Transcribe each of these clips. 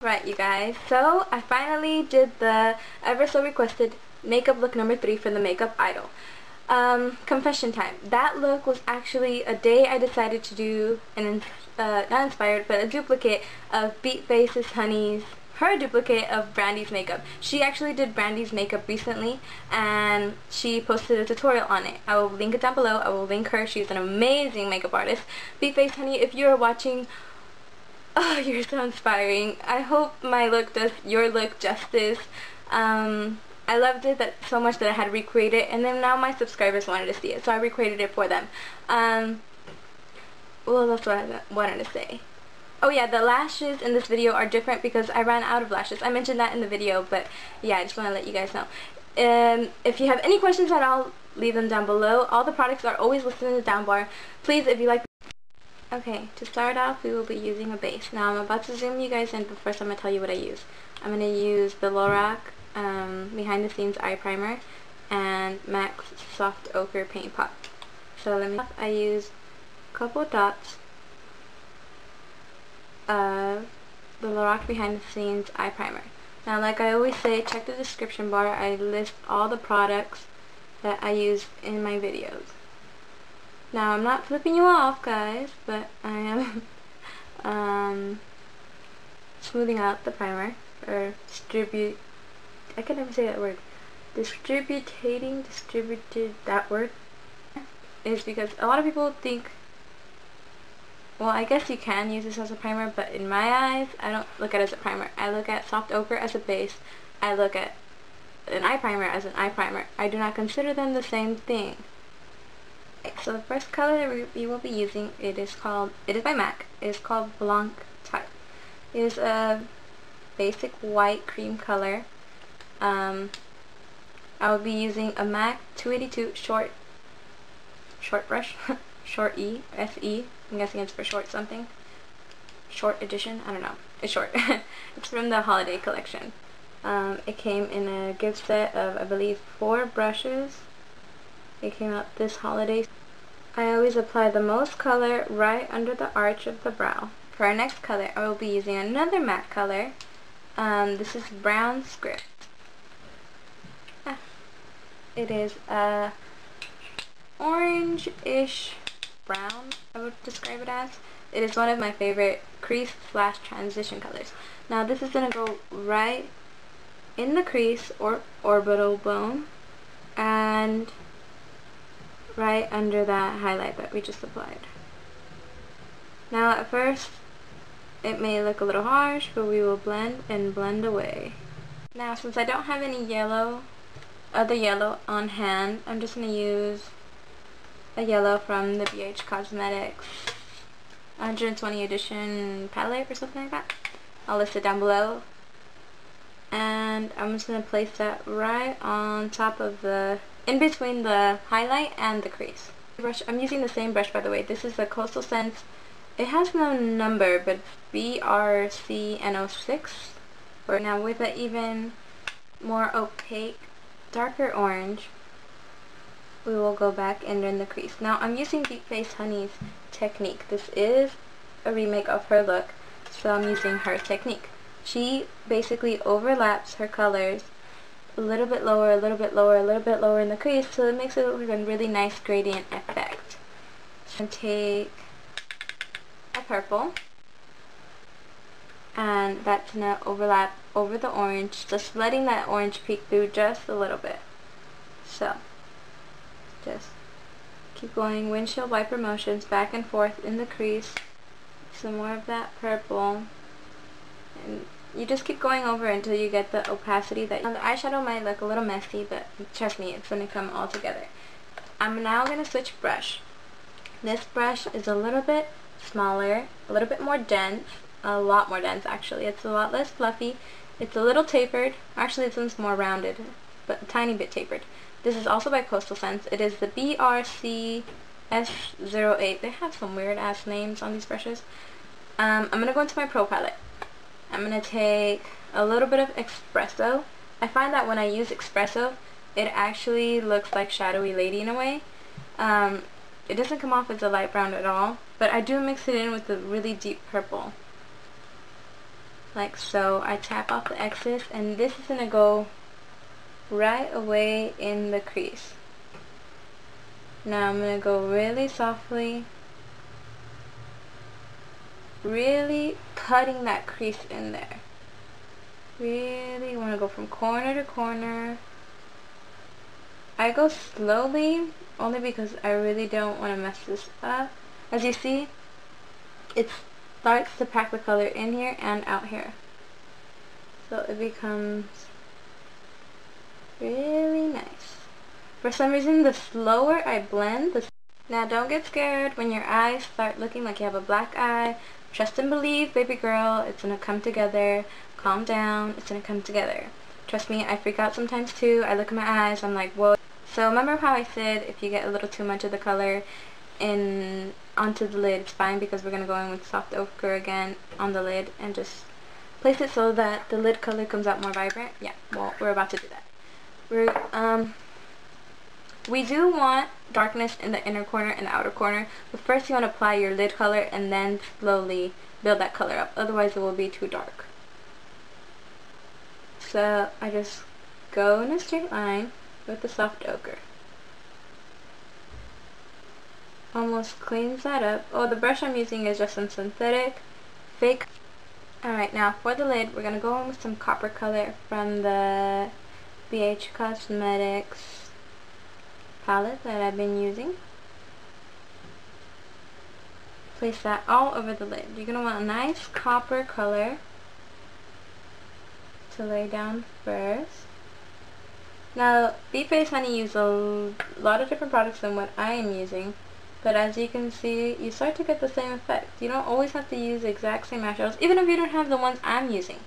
Right, you guys, so I finally did the ever so requested makeup look number 3 for the Makeup Idol. Confession time. That look was actually a day I decided to do not inspired, but a duplicate of BEATFACEHONEY's, her duplicate of Brandy's makeup. She actually did Brandy's makeup recently, and she posted a tutorial on it. I will link it down below. I will link her. She's an amazing makeup artist. BEATFACEHONEY, if you're watching, oh, you're so inspiring. I hope my look does your look justice. I loved it so much that I had to recreate it, and then now my subscribers wanted to see it, so I recreated it for them. Well, that's what I wanted to say. Oh yeah, the lashes in this video are different because I ran out of lashes. I mentioned that in the video, but yeah, I just want to let you guys know. If you have any questions at all, leave them down below. All the products are always listed in the down bar. Please, if you like. Okay, to start off, we will be using a base. Now, I'm about to zoom you guys in, but first I'm going to tell you what I use. I'm going to use the Lorac Behind the Scenes Eye Primer and MAC's Soft Ochre Paint Pot. So I use a couple dots of the Lorac Behind the Scenes Eye Primer. Now, like I always say, check the description bar. I list all the products that I use in my videos. Now, I'm not flipping you off, guys, but I am smoothing out the primer, or I can never say that word. Distributed, that word, is because a lot of people think, well, I guess you can use this as a primer, but in my eyes, I don't look at it as a primer. I look at soft ochre as a base. I look at an eye primer as an eye primer. I do not consider them the same thing. So the first color that we will be using, it is by MAC. It is called Blanc Type. It is a basic white cream color. I will be using a MAC 282 short brush, short E, SE. I'm guessing it's for short something. Short edition, I don't know. It's short. It's from the holiday collection. It came in a gift set of, I believe, 4 brushes. It came out this holiday. I always apply the most color right under the arch of the brow. For our next color, I will be using another matte color. This is Brown Script. It is a orange-ish brown, I would describe it as. It is one of my favorite crease/transition colors. Now this is going to go right in the crease or orbital bone, and right under that highlight that we just applied. Now at first it may look a little harsh, but we will blend and blend away. Now, since I don't have any other yellow on hand, I'm just going to use a yellow from the BH Cosmetics 120 edition palette or something like that. I'll list it down below. And I'm just going to place that right on top of in between the highlight and the crease. I'm using the same brush, by the way. This is the Coastal Scents. It has no number, but BRCN06. Now with an even more opaque, darker orange, we will go back and in the crease. Now I'm using BEATFACEHONEY's technique. This is a remake of her look, so I'm using her technique. She basically overlaps her colors a little bit lower, a little bit lower, a little bit lower in the crease, so it makes it look like a really nice gradient effect. So take a purple, and that's going to overlap over the orange, just letting that orange peek through just a little bit. So just keep going, windshield wiper motions back and forth in the crease. Some more of that purple, and you just keep going over until you get the opacity that. Now the eyeshadow might look a little messy, but trust me, it's going to come all together. I'm now going to switch brush. This brush is a little bit smaller, a little bit more dense, a lot more dense actually. It's a lot less fluffy. It's a little tapered. Actually, this one's more rounded, but a tiny bit tapered. This is also by Coastal Scents. It is the BRCS08. They have some weird ass names on these brushes. I'm going to go into my Pro palette. I'm going to take a little bit of espresso. I find that when I use espresso, it actually looks like Shadowy Lady in a way. It doesn't come off as a light brown at all, but I do mix it in with a really deep purple. like so. I tap off the excess, and this is going to go right away in the crease. Now I'm going to go really softly, really cutting that crease in there. Really want to go from corner to corner. I go slowly only because I really don't want to mess this up. As you see, it starts to pack the color in here and out here. So it becomes really nice. For some reason, the slower I blend, now don't get scared when your eyes start looking like you have a black eye. Trust and believe, baby girl, it's gonna come together. Calm down, it's gonna come together. Trust me, I freak out sometimes too. I look at my eyes, I'm like, whoa. So remember how I said if you get a little too much of the color onto the lid, it's fine, because we're gonna go in with soft ochre again on the lid and just place it so that the lid color comes out more vibrant. Yeah, well, we're about to do that. We do want darkness in the inner corner and the outer corner, but first you want to apply your lid color and then slowly build that color up, otherwise it will be too dark. So I just go in a straight line with the soft ochre. Almost cleans that up. Oh, the brush I'm using is just some synthetic fake. Alright, now for the lid, we're going to go in with some copper color from the BH Cosmetics palette that I've been using. Place that all over the lid. You're going to want a nice copper color to lay down first. Now, BEATFACEHONEY use a lot of different products than what I am using, but as you can see, you start to get the same effect. You don't always have to use the exact same eyeshadows, even if you don't have the ones I'm using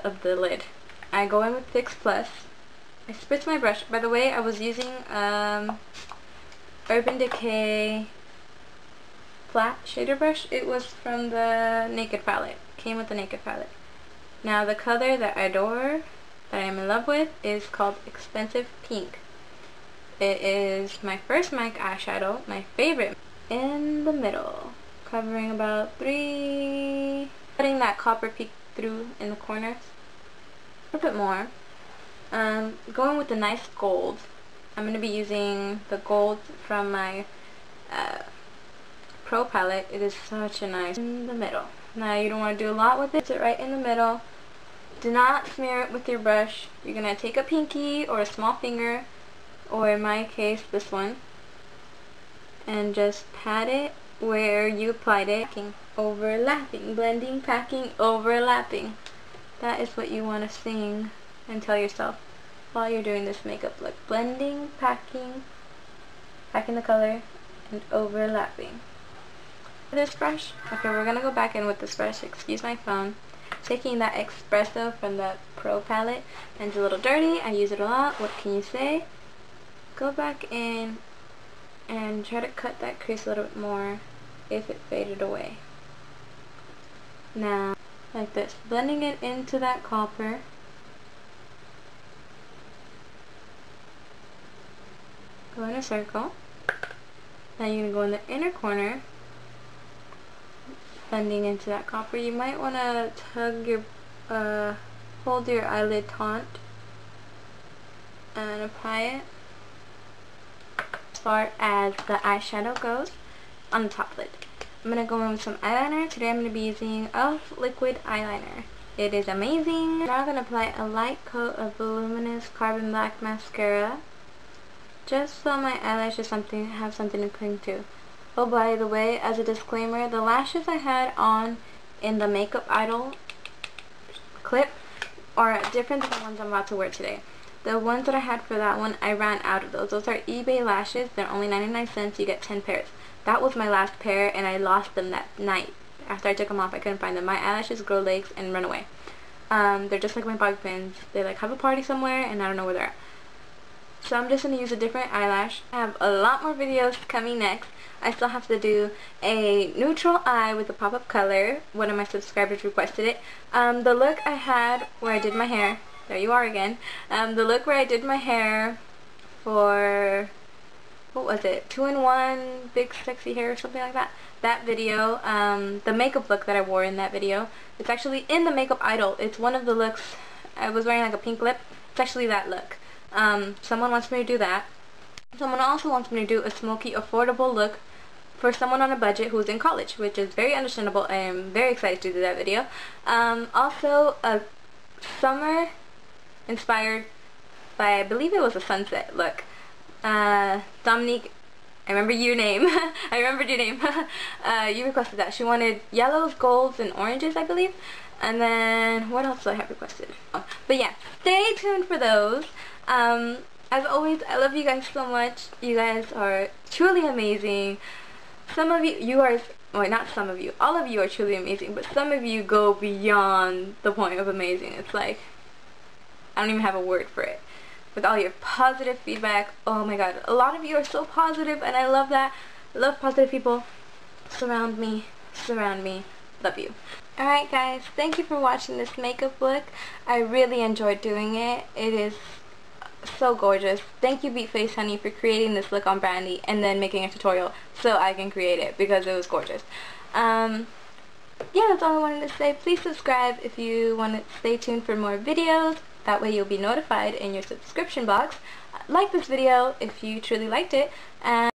of the lid. I go in with Fix Plus. I spritz my brush. By the way, I was using Urban Decay flat shader brush. It was from the Naked palette. Came with the Naked palette. Now the color that I adore, that I am in love with, is called Expensive Pink. It is my first MIC eyeshadow, my favorite. In the middle, covering about 3, letting that copper peek through in the corners. A bit more. Going with the nice gold. I'm going to be using the gold from my Pro palette. It is such a nice in the middle. Now you don't want to do a lot with it. Sit right in the middle. Do not smear it with your brush. You're going to take a pinky or a small finger, or in my case this one, and just pat it where you applied it. Overlapping, blending, packing, overlapping. That is what you want to sing and tell yourself while you're doing this makeup look. Blending, packing the color, and overlapping. This brush, okay, we're gonna go back in with this brush. Excuse my phone. Taking that espresso from the Pro palette, and it's a little dirty. I use it a lot. What can you say? Go back in and try to cut that crease a little bit more if it faded away. Now, like this, blending it into that copper. Go in a circle. Now you're going to go in the inner corner, blending into that copper. You might want to tug your, hold your eyelid taunt and apply it. As far as the eyeshadow goes, on the top lid, I'm going to go in with some eyeliner. Today I'm going to be using e.l.f. liquid eyeliner. It is amazing. Now I'm going to apply a light coat of voluminous carbon black mascara, just so my eyelashes have something to cling to. Oh, by the way, as a disclaimer, the lashes I had on in the Makeup Idol clip are different than the ones I'm about to wear today. The ones that I had for that one, I ran out of those. Those are eBay lashes. They're only 99 cents. You get 10 pairs. That was my last pair, and I lost them that night. After I took them off, I couldn't find them. My eyelashes grow legs and run away. They're just like my bobby pins. They like have a party somewhere, and I don't know where they're at. So I'm just going to use a different eyelash. I have a lot more videos coming next. I still have to do a neutral eye with a pop-up color. One of my subscribers requested it. The look I had where I did my hair, there you are again. The look where I did my hair for, what was it, 2-in-1 big sexy hair or something like that. that video, the makeup look that I wore in that video. It's actually in the Makeup Idol. It's one of the looks. I was wearing like a pink lip. It's actually that look. Someone wants me to do that. Someone also wants me to do a smoky, affordable look for someone on a budget who's in college, which is very understandable. I am very excited to do that video. Also, a summer inspired by, I believe it was a sunset look. Dominique, I remember your name. I remembered your name. You requested that. She wanted yellows, golds, and oranges, I believe. And then, what else do I have requested? Oh, but yeah, stay tuned for those. As always, I love you guys so much. You guys are truly amazing. Some of you are, well, not some of you, all of you are truly amazing, but some of you go beyond the point of amazing. It's like, I don't even have a word for it. With all your positive feedback, oh my god, a lot of you are so positive, and I love that. I love positive people. Surround me, love you. Alright guys, thank you for watching this makeup look. I really enjoyed doing it. It is so gorgeous. Thank you BEATFACEHONEY for creating this look on Brandy and then making a tutorial so I can create it because it was gorgeous. Yeah, that's all I wanted to say. Please subscribe if you want to stay tuned for more videos. That way you'll be notified in your subscription box. Like this video if you truly liked it. And